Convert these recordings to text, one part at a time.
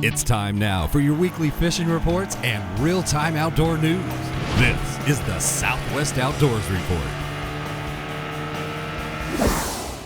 It's time now for your weekly fishing reports and real-time outdoor news. This is the Southwest Outdoors Report.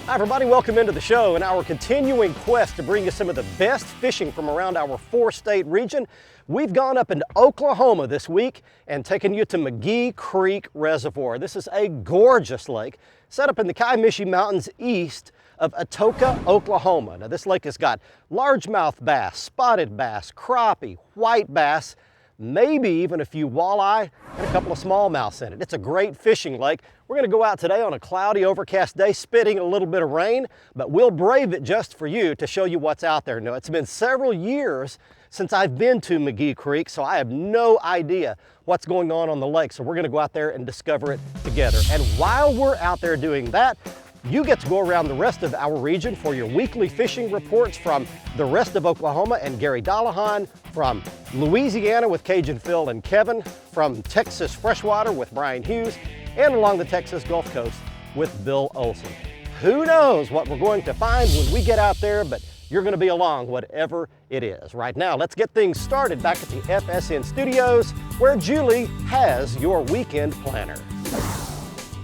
Hi everybody, welcome into the show. In our continuing quest to bring you some of the best fishing from around our four-state region, we've gone up into Oklahoma this week and taken you to McGee Creek Reservoir. This is a gorgeous lake set up in the Kiamichi Mountains east of Atoka, Oklahoma. Now this lake has got largemouth bass, spotted bass, crappie, white bass, maybe even a few walleye and a couple of smallmouths in it. It's a great fishing lake. We're gonna go out today on a cloudy, overcast day, spitting a little bit of rain, but we'll brave it just for you to show you what's out there. Now, it's been several years since I've been to McGee Creek, so I have no idea what's going on the lake. So we're gonna go out there and discover it together. And while we're out there doing that, you get to go around the rest of our region for your weekly fishing reports from the rest of Oklahoma and Gary Dallahan, from Louisiana with Cajun Phil and Kevin, from Texas Freshwater with Brian Hughes, and along the Texas Gulf Coast with Bill Olson. Who knows what we're going to find when we get out there, but you're going to be along whatever it is. Right now, let's get things started back at the FSN studios where Julie has your weekend planner.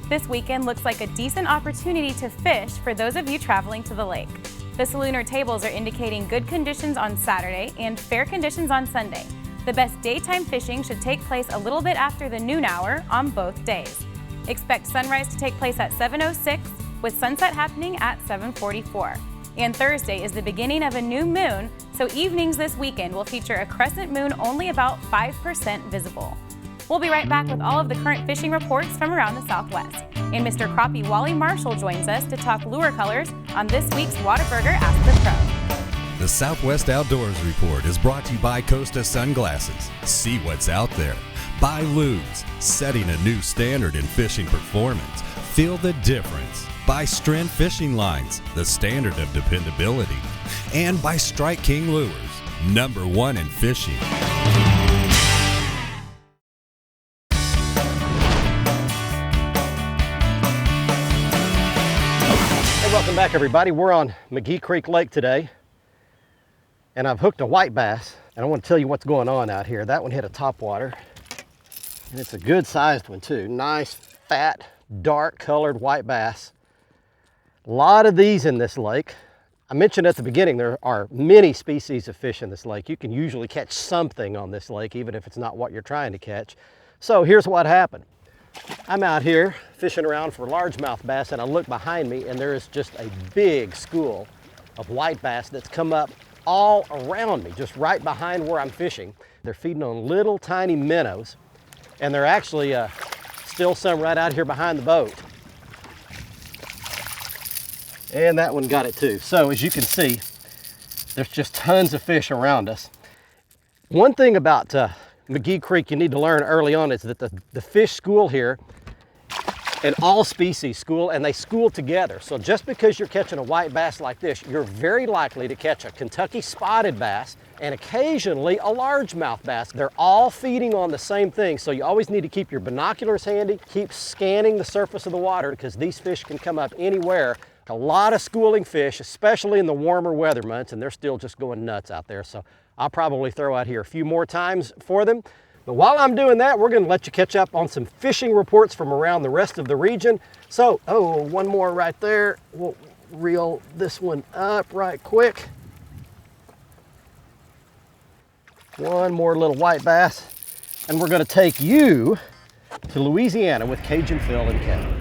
This weekend looks like a decent opportunity to fish for those of you traveling to the lake. The Salooner tables are indicating good conditions on Saturday and fair conditions on Sunday. The best daytime fishing should take place a little bit after the noon hour on both days. Expect sunrise to take place at 7:06 with sunset happening at 7:44. And Thursday is the beginning of a new moon, so evenings this weekend will feature a crescent moon only about 5% visible. We'll be right back with all of the current fishing reports from around the Southwest. And Mr. Crappie Wally Marshall joins us to talk lure colors on this week's Whataburger Ask the Pro. The Southwest Outdoors Report is brought to you by Costa Sunglasses. See what's out there. By Lubes, setting a new standard in fishing performance. Feel the difference. By Strand Fishing Lines, the standard of dependability. And by Strike King Lures, #1 in fishing. Welcome back everybody. We're on McGee Creek Lake today and I've hooked a white bass and I want to tell you what's going on out here. That one hit a topwater and it's a good sized one too. Nice, fat, dark colored white bass. A lot of these in this lake. I mentioned at the beginning there are many species of fish in this lake. You can usually catch something on this lake even if it's not what you're trying to catch. So here's what happened. I'm out here fishing around for largemouth bass and I look behind me and there is just a big school of white bass that's come up all around me, just right behind where I'm fishing. They're feeding on little tiny minnows and there are actually still some right out here behind the boat. And that one got it too. So as you can see, there's just tons of fish around us. One thing about McGee Creek you need to learn early on is that the fish school here, and all species school, and they school together. So just because you're catching a white bass like this, you're very likely to catch a Kentucky spotted bass and occasionally a largemouth bass. They're all feeding on the same thing, so you always need to keep your binoculars handy, keep scanning the surface of the water because these fish can come up anywhere. A lot of schooling fish, especially in the warmer weather months, and they're still just going nuts out there. So I'll probably throw out here a few more times for them. But while I'm doing that, we're gonna let you catch up on some fishing reports from around the rest of the region. So, one more right there. We'll reel this one up right quick. One more little white bass. And we're gonna take you to Louisiana with Cajun Phil and Kevin.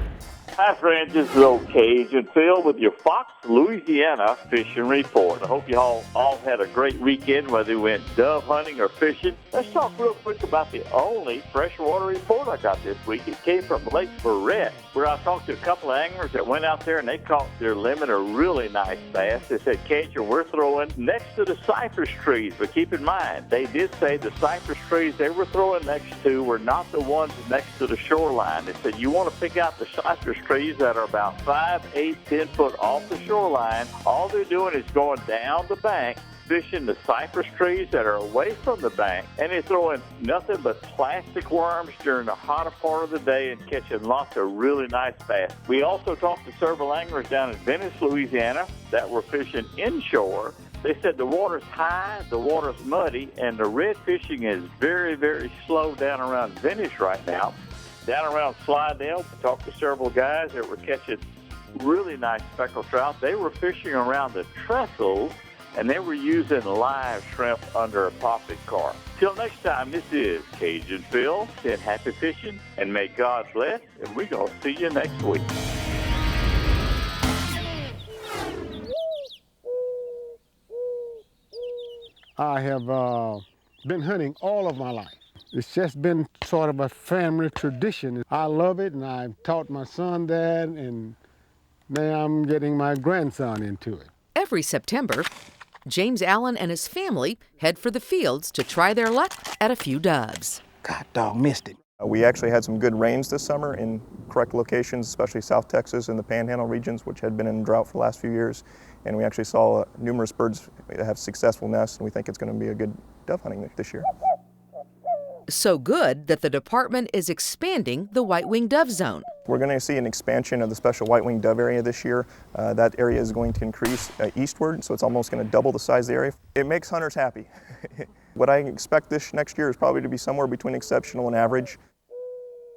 Hi friends, this is old Cajun Phil with your Fox, Louisiana Fishing Report. I hope you all had a great weekend, whether you went dove hunting or fishing. Let's talk real quick about the only freshwater report I got this week. It came from Lake Barrett, where I talked to a couple of anglers that went out there and they caught their limit a really nice bass. They said, Cajun, we're throwing next to the cypress trees, but keep in mind, they did say the cypress trees they were throwing next to were not the ones next to the shoreline. They said, you want to pick out the cypress trees that are about 5, 8, 10 foot off the shoreline. All they're doing is going down the bank, fishing the cypress trees that are away from the bank, and they're throwing nothing but plastic worms during the hotter part of the day and catching lots of really nice bass. We also talked to several anglers down in Venice, Louisiana, that were fishing inshore. They said the water's high, the water's muddy, and the red fishing is very, very slow down around Venice right now. Down around Slidell, we talked to several guys that were catching really nice speckled trout. They were fishing around the trestles, and they were using live shrimp under a poppet car. Till next time, this is Cajun Phil saying happy fishing, and may God bless, and we're going to see you next week. I have been hunting all of my life. It's just been sort of a family tradition. I love it, and I've taught my son that, and now I'm getting my grandson into it. Every September, James Allen and his family head for the fields to try their luck at a few doves. God dog, missed it. We actually had some good rains this summer in correct locations, especially South Texas and the Panhandle regions, which had been in drought for the last few years. And we actually saw numerous birds that have successful nests, and we think it's going to be a good dove hunting this year. So good that the department is expanding the white-winged dove zone. We're going to see an expansion of the special white-winged dove area this year. That area is going to increase eastward, so it's almost going to double the size of the area. It makes hunters happy. What I expect this next year is probably to be somewhere between exceptional and average.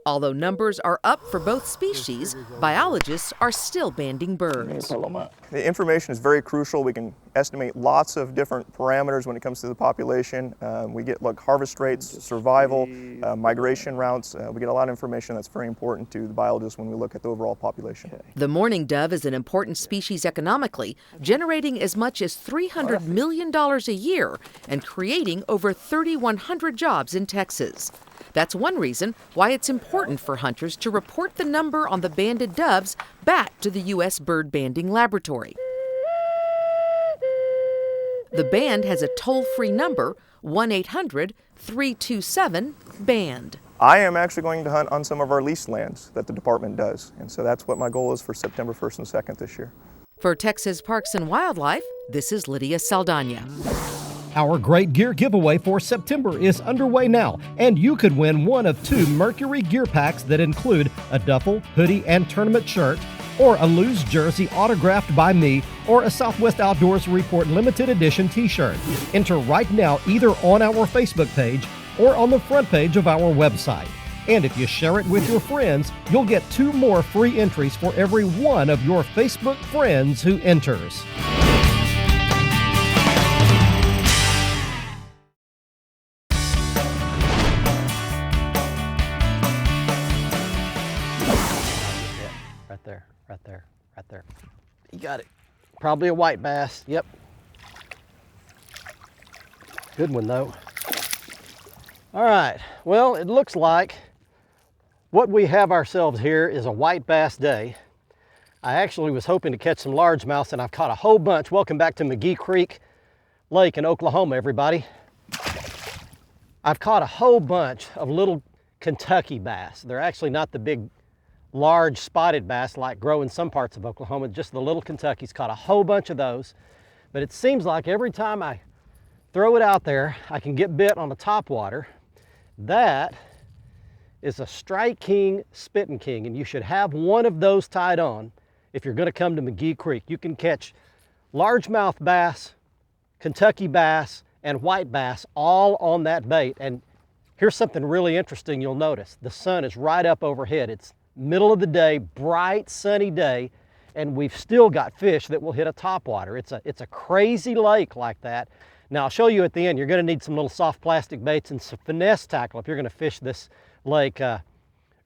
Although numbers are up for both species, biologists are still banding birds. The information is very crucial. We can estimate lots of different parameters when it comes to the population. We get harvest rates, survival, migration routes. We get a lot of information that's very important to the biologists when we look at the overall population. The mourning dove is an important species economically, generating as much as $300 million a year and creating over 3,100 jobs in Texas. That's one reason why it's important for hunters to report the number on the banded doves back to the U.S. Bird Banding Laboratory. The band has a toll-free number, 1-800-327-BAND. I am actually going to hunt on some of our leased lands that the department does, and so that's what my goal is for September 1st and 2nd this year. For Texas Parks and Wildlife, this is Lydia Saldana. Our Great Gear giveaway for September is underway now, and you could win one of 2 Mercury gear packs that include a duffel, hoodie, and tournament shirt, or a Lose jersey autographed by me, or a Southwest Outdoors Report limited edition t-shirt. Enter right now either on our Facebook page or on the front page of our website. And if you share it with your friends, you'll get 2 more free entries for every one of your Facebook friends who enters. Right there. You got it. Probably a white bass, yep. Good one though. All right, well, it looks like what we have ourselves here is a white bass day. I actually was hoping to catch some largemouths, and I've caught a whole bunch. Welcome back to McGee Creek Lake in Oklahoma, everybody. I've caught a whole bunch of little Kentucky bass. They're actually not the big large spotted bass like grow in some parts of Oklahoma, just the little Kentuckies. Caught a whole bunch of those, but it seems like every time I throw it out there, I can get bit on the top water. That is a Strike King Spitting King, and you should have one of those tied on if you're gonna come to McGee Creek. You can catch largemouth bass, Kentucky bass, and white bass all on that bait. And here's something really interesting you'll notice. The sun is right up overhead. It's middle of the day, bright sunny day, and we've still got fish that will hit a topwater. It's a crazy lake like that. Now I'll show you at the end. You're going to need some little soft plastic baits and some finesse tackle if you're going to fish this lake on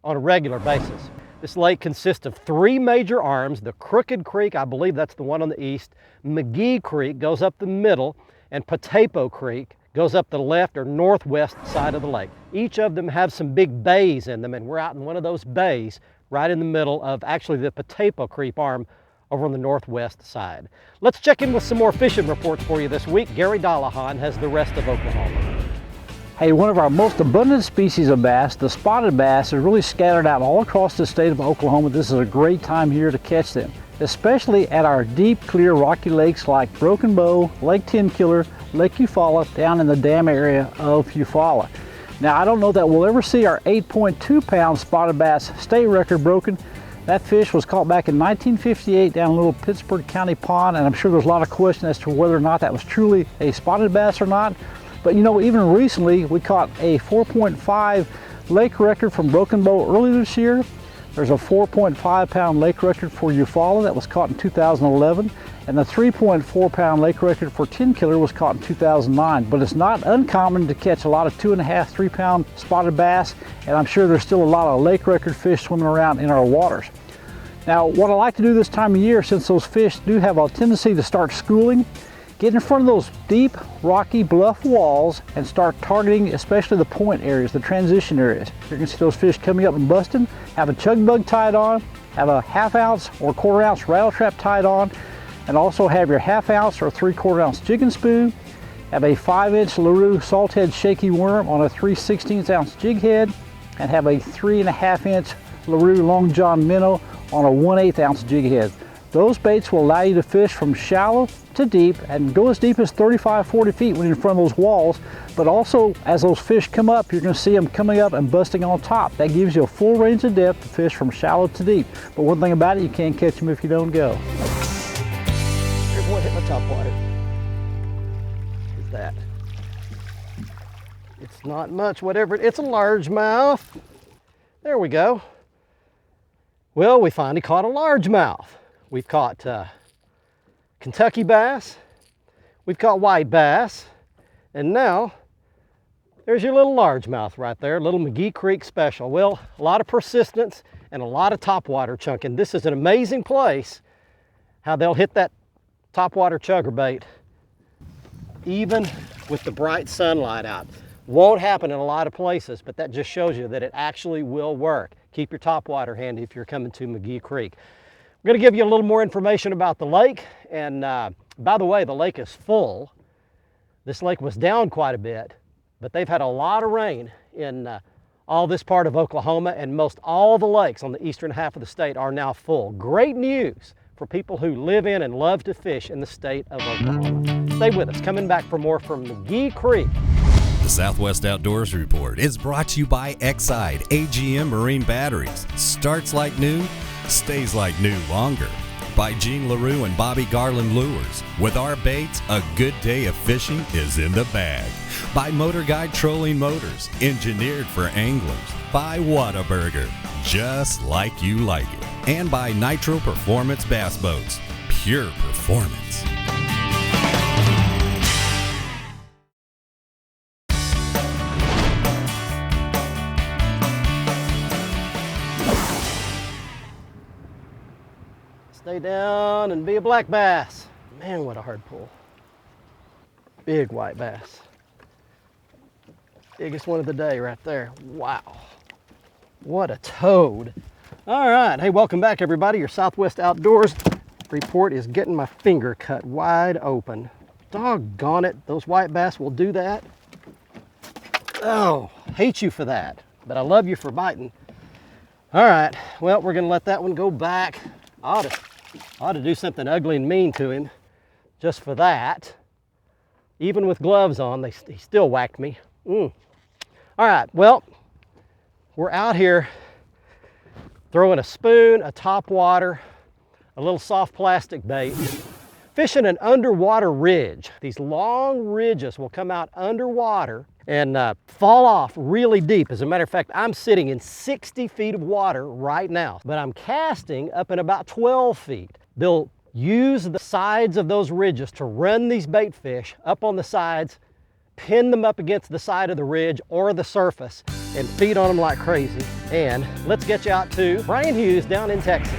a regular basis. This lake consists of 3 major arms. The Crooked Creek, I believe that's the one on the east. McGee Creek goes up the middle, and Potato Creek goes up the left or northwest side of the lake. Each of them have some big bays in them, and we're out in one of those bays right in the middle of actually the Potato Creek arm over on the northwest side. Let's check in with some more fishing reports for you this week. Gary Dollahan has the rest of Oklahoma. Hey, one of our most abundant species of bass, the spotted bass, is really scattered out all across the state of Oklahoma. This is a great time here to catch them. especially at our deep, clear, rocky lakes like Broken Bow, Lake Ten Killer, Lake Eufaula, down in the dam area of Eufaula. Now, I don't know that we'll ever see our 8.2 pound spotted bass state record broken. That fish was caught back in 1958 down in Little Pittsburgh County Pond, and I'm sure there's a lot of question as to whether or not that was truly a spotted bass or not. But you know, even recently, we caught a 4.5 lake record from Broken Bow earlier this year. There's a 4.5 pound lake record for Eufaula that was caught in 2011, and the 3.4 pound lake record for Ten Killer was caught in 2009. But it's not uncommon to catch a lot of 2.5, 3 pound spotted bass, and I'm sure there's still a lot of lake record fish swimming around in our waters. Now, what I like to do this time of year, since those fish do have a tendency to start schooling, get in front of those deep, rocky, bluff walls and start targeting especially the point areas, the transition areas. You're gonna see those fish coming up and busting, have a chug bug tied on, have a 1/2 ounce or 1/4 ounce rattle trap tied on, and also have your 1/2 ounce or 3/4 ounce jigging spoon, have a 5-inch LaRue salthead shaky worm on a 3/16 ounce jig head, and have a 3.5 inch LaRue long john minnow on a 1/8 ounce jig head. Those baits will allow you to fish from shallow to deep and go as deep as 35, 40 feet when you're in front of those walls. But also, as those fish come up, you're going to see them coming up and busting on top. That gives you a full range of depth to fish from shallow to deep. But one thing about it, you can't catch them if you don't go. Here's one hit my top water. What's that? It's not much, whatever. It's a largemouth. There we go. Well, we finally caught a largemouth. We've caught Kentucky bass, we've caught white bass, and now there's your little largemouth right there, little McGee Creek special. Well, a lot of persistence and a lot of topwater chunking. This is an amazing place, how they'll hit that topwater chugger bait even with the bright sunlight out. Won't happen in a lot of places, but that just shows you that it actually will work. Keep your topwater handy if you're coming to McGee Creek. I'm going to give you a little more information about the lake, and by the way, the lake is full. This lake was down quite a bit, but they've had a lot of rain in all this part of Oklahoma, and most all the lakes on the eastern half of the state are now full. Great news for people who live in and love to fish in the state of Oklahoma. Stay with us. Coming back for more from McGee Creek. The Southwest Outdoors Report is brought to you by Exide AGM Marine Batteries. Starts like new, stays like new longer. By Gene LaRue and Bobby Garland Lures. With our baits, a good day of fishing is in the bag. By MotorGuide Trolling Motors, engineered for anglers. By Whataburger, just like you like it. And by Nitro Performance Bass Boats, pure performance. Stay down and be a black bass. Man, what a hard pull. Big white bass. Biggest one of the day right there. Wow. What a toad. All right, hey, welcome back everybody. Your Southwest Outdoors Report is getting my finger cut wide open. Doggone it, those white bass will do that. Oh, hate you for that, but I love you for biting. All right, well, we're gonna let that one go back. I ought to do something ugly and mean to him just for that. Even with gloves on, he still whacked me. All right, well, we're out here throwing a spoon, a topwater, a little soft plastic bait, fishing an underwater ridge. These long ridges will come out underwater and fall off really deep. As a matter of fact, I'm sitting in 60 feet of water right now, but I'm casting up in about 12 feet. They'll use the sides of those ridges to run these bait fish up on the sides, pin them up against the side of the ridge or the surface, and feed on them like crazy. And let's get you out to Brian Hughes down in Texas.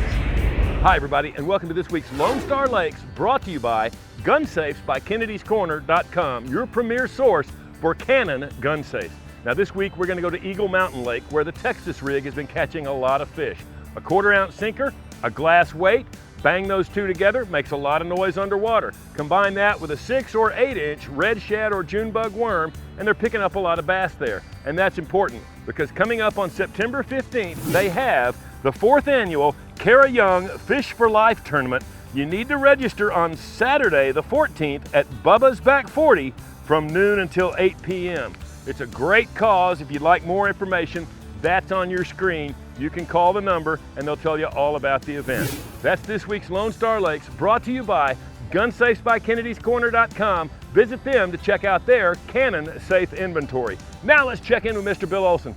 Hi everybody, and welcome to this week's Lone Star Lakes, brought to you by Gun Safes by Kennedy'sCorner.com, your premier source for Cannon gun safes. Now this week we're going to go to Eagle Mountain Lake, where the Texas rig has been catching a lot of fish. A 1/4 ounce sinker, a glass weight, bang those two together, makes a lot of noise underwater. Combine that with a 6 or 8 inch red shad or June bug worm, and they're picking up a lot of bass there. And that's important because coming up on September 15th, they have the 4th annual Kara Young Fish for Life Tournament. You need to register on Saturday the 14th at Bubba's Back 40 from noon until 8 p.m. It's a great cause. If you'd like more information, that's on your screen. You can call the number and they'll tell you all about the event. That's this week's Lone Star Lakes, brought to you by GunSafesByKennedysCorner.com. Visit them to check out their Cannon Safe inventory. Now let's check in with Mr. Bill Olson.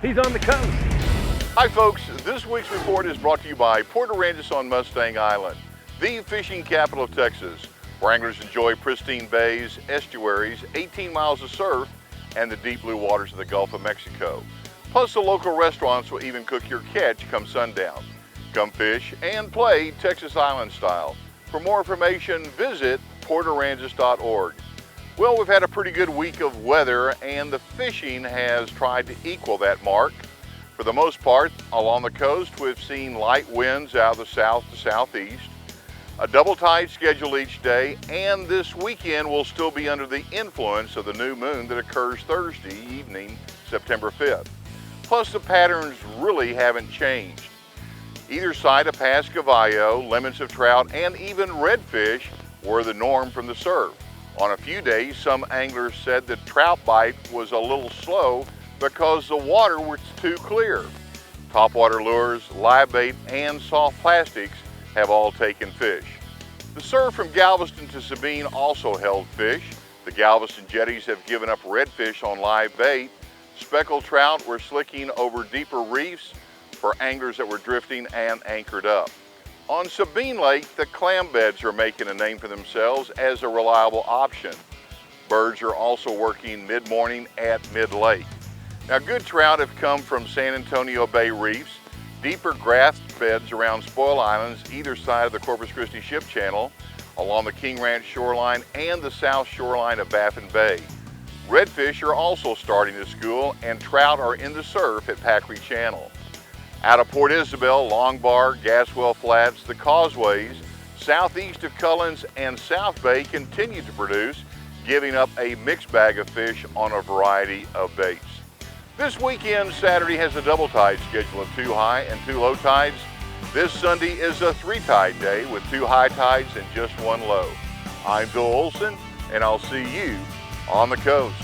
He's on the coast. Hi folks, this week's report is brought to you by Port Aransas on Mustang Island, the fishing capital of Texas, where anglers enjoy pristine bays, estuaries, 18 miles of surf, and the deep blue waters of the Gulf of Mexico. Plus the local restaurants will even cook your catch come sundown. Come fish and play Texas Island style. For more information, visit portaransas.org. Well, we've had a pretty good week of weather and the fishing has tried to equal that mark. For the most part, along the coast, we've seen light winds out of the south to southeast, a double tide schedule each day, and this weekend will still be under the influence of the new moon that occurs Thursday evening, September 5th. Plus, the patterns really haven't changed. Either side of Pass Cavallo, limits of trout, and even redfish were the norm from the surf. On a few days, some anglers said that trout bite was a little slow because the water was too clear. Topwater lures, live bait, and soft plastics have all taken fish. The surf from Galveston to Sabine also held fish. The Galveston jetties have given up redfish on live bait. Speckled trout were slicking over deeper reefs for anglers that were drifting and anchored up. On Sabine Lake, the clam beds are making a name for themselves as a reliable option. Birds are also working mid-morning at mid-lake. Now, good trout have come from San Antonio Bay reefs, deeper grass beds around Spoil Islands, either side of the Corpus Christi Ship Channel, along the King Ranch shoreline and the south shoreline of Baffin Bay. Redfish are also starting to school, and trout are in the surf at Packery Channel. Out of Port Isabel, Long Bar, Gaswell Flats, the Causeways, southeast of Cullens, and South Bay continue to produce, giving up a mixed bag of fish on a variety of baits. This weekend, Saturday has a double tide schedule of 2 high and 2 low tides. This Sunday is a 3 tide day with 2 high tides and just 1 low. I'm Bill Olson, and I'll see you on the coast.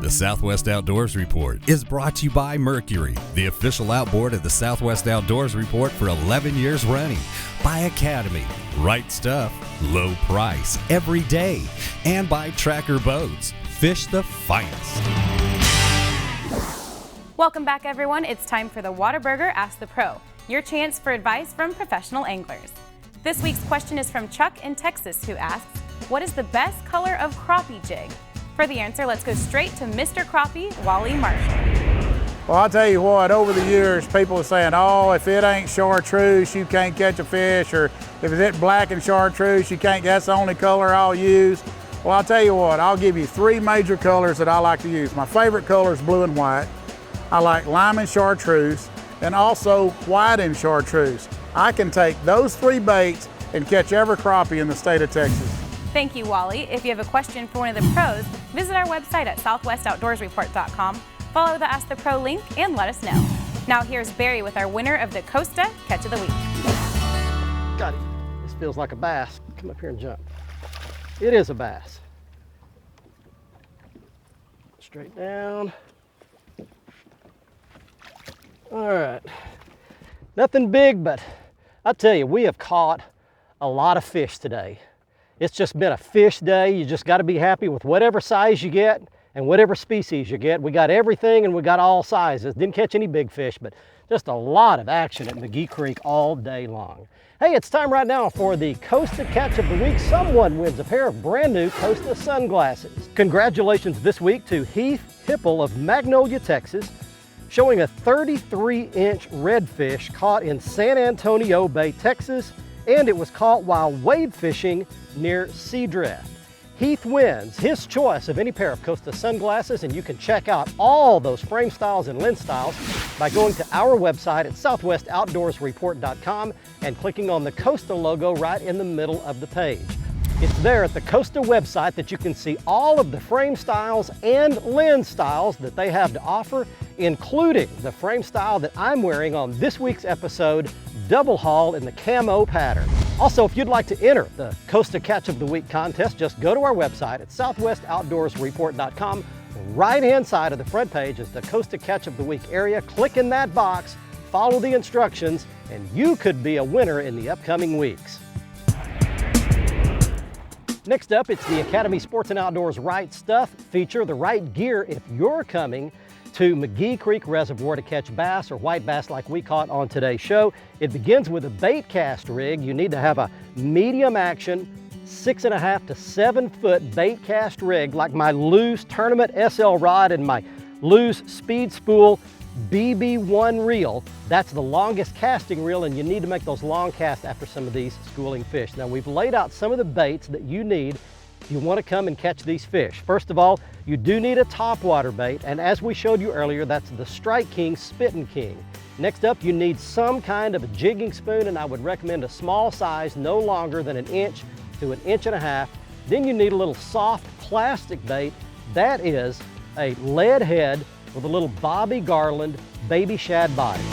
The Southwest Outdoors Report is brought to you by Mercury, the official outboard of the Southwest Outdoors Report for 11 years running, by Academy, right stuff, low price, every day, and by Tracker Boats, fish the finest. Welcome back, everyone. It's time for the Whataburger Ask the Pro, your chance for advice from professional anglers. This week's question is from Chuck in Texas, who asks, what is the best color of crappie jig? For the answer, let's go straight to Mr. Crappie, Wally Marshall. Well, I'll tell you what, over the years, people are saying, oh, if it ain't chartreuse, you can't catch a fish, or if it's black and chartreuse, you can't, that's the only color I'll use. Well, I'll tell you what, I'll give you 3 major colors that I like to use. My favorite color is blue and white. I like lime and chartreuse, and also white and chartreuse. I can take those 3 baits and catch every crappie in the state of Texas. Thank you, Wally. If you have a question for one of the pros, visit our website at southwestoutdoorsreport.com, follow the Ask the Pro link, and let us know. Now here's Barry with our winner of the Costa Catch of the Week. Got it. This feels like a bass. Come up here and jump. It is a bass. Straight down. All right. Nothing big, but I tell you, we have caught a lot of fish today. It's just been a fish day. You just got to be happy with whatever size you get and whatever species you get. We got everything and we got all sizes. Didn't catch any big fish, but just a lot of action at McGee Creek all day long. Hey, it's time right now for the Costa Catch of the Week. Someone wins a pair of brand new Costa sunglasses. Congratulations this week to Heath Hipple of Magnolia, Texas, showing a 33-inch redfish caught in San Antonio Bay, Texas, and it was caught while wade fishing near Seadrift. Heath wins his choice of any pair of Costa sunglasses, and you can check out all those frame styles and lens styles by going to our website at southwestoutdoorsreport.com and clicking on the Costa logo right in the middle of the page. It's there at the Costa website that you can see all of the frame styles and lens styles that they have to offer, including the frame style that I'm wearing on this week's episode, double haul in the camo pattern. Also, if you'd like to enter the Costa Catch of the Week contest, just go to our website at southwestoutdoorsreport.com. Right-hand side of the front page is the Costa Catch of the Week area. Click in that box, follow the instructions, and you could be a winner in the upcoming weeks. Next up, it's the Academy Sports and Outdoors Right Stuff feature, the right gear if you're coming to McGee Creek Reservoir to catch bass or white bass like we caught on today's show. It begins with a bait cast rig. You need to have a medium action, 6.5 to 7 foot bait cast rig like my Lew's Tournament SL rod and my Lew's Speed Spool BB1 reel. That's the longest casting reel, and you need to make those long casts after some of these schooling fish. Now, we've laid out some of the baits that you need if you want to come and catch these fish. First of all, you do need a topwater bait, and as we showed you earlier, that's the Strike King Spittin' King. Next up, you need some kind of a jigging spoon, and I would recommend a small size, no longer than 1 inch to 1.5 inches. Then you need a little soft plastic bait. That is a lead head with a little Bobby Garland baby shad body.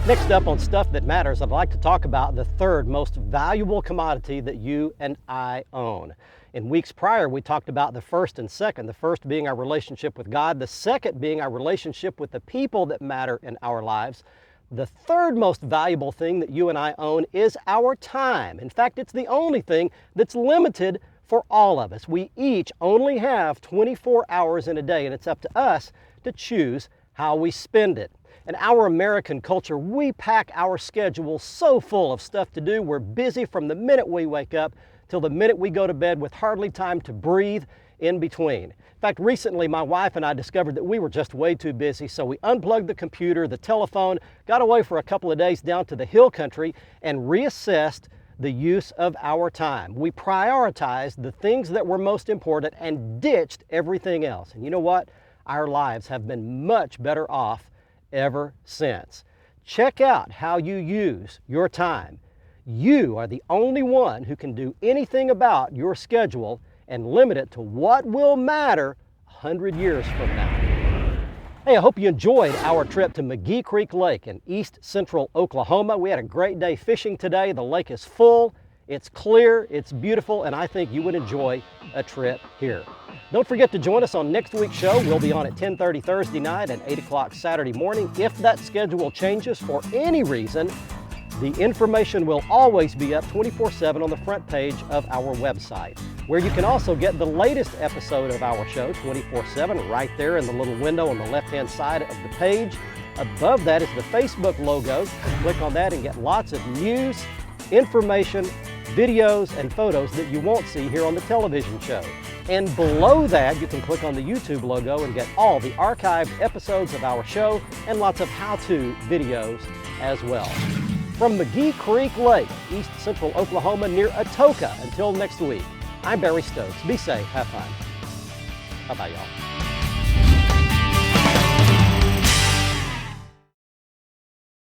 Next up on Stuff That Matters, I'd like to talk about the third most valuable commodity that you and I own. In weeks prior, we talked about the first and second, the first being our relationship with God, the second being our relationship with the people that matter in our lives. The third most valuable thing that you and I own is our time. In fact, it's the only thing that's limited for all of us. We each only have 24 hours in a day, and it's up to us to choose how we spend it. In our American culture, we pack our schedule so full of stuff to do. We're busy from the minute we wake up till the minute we go to bed with hardly time to breathe in between. In fact, recently my wife and I discovered that we were just way too busy, so we unplugged the computer, the telephone, got away for a couple of days down to the hill country and reassessed the use of our time. We prioritized the things that were most important and ditched everything else. And you know what? Our lives have been much better off ever since. Check out how you use your time. You are the only one who can do anything about your schedule and limit it to what will matter 100 years from now. Hey, I hope you enjoyed our trip to McGee Creek Lake in east central Oklahoma. We had a great day fishing today. The lake is full, it's clear, it's beautiful, and I think you would enjoy a trip here. Don't forget to join us on next week's show. We'll be on at 10:30 Thursday night and 8 o'clock Saturday morning. If that schedule changes for any reason, the information will always be up 24/7 on the front page of our website, where you can also get the latest episode of our show 24/7 right there in the little window on the left-hand side of the page. Above that is the Facebook logo. Click on that and get lots of news, information, videos, and photos that you won't see here on the television show. And below that, you can click on the YouTube logo and get all the archived episodes of our show and lots of how-to videos as well. From McGee Creek Lake, east central Oklahoma near Atoka, until next week, I'm Barry Stokes. Be safe, have fun. Bye-bye, y'all.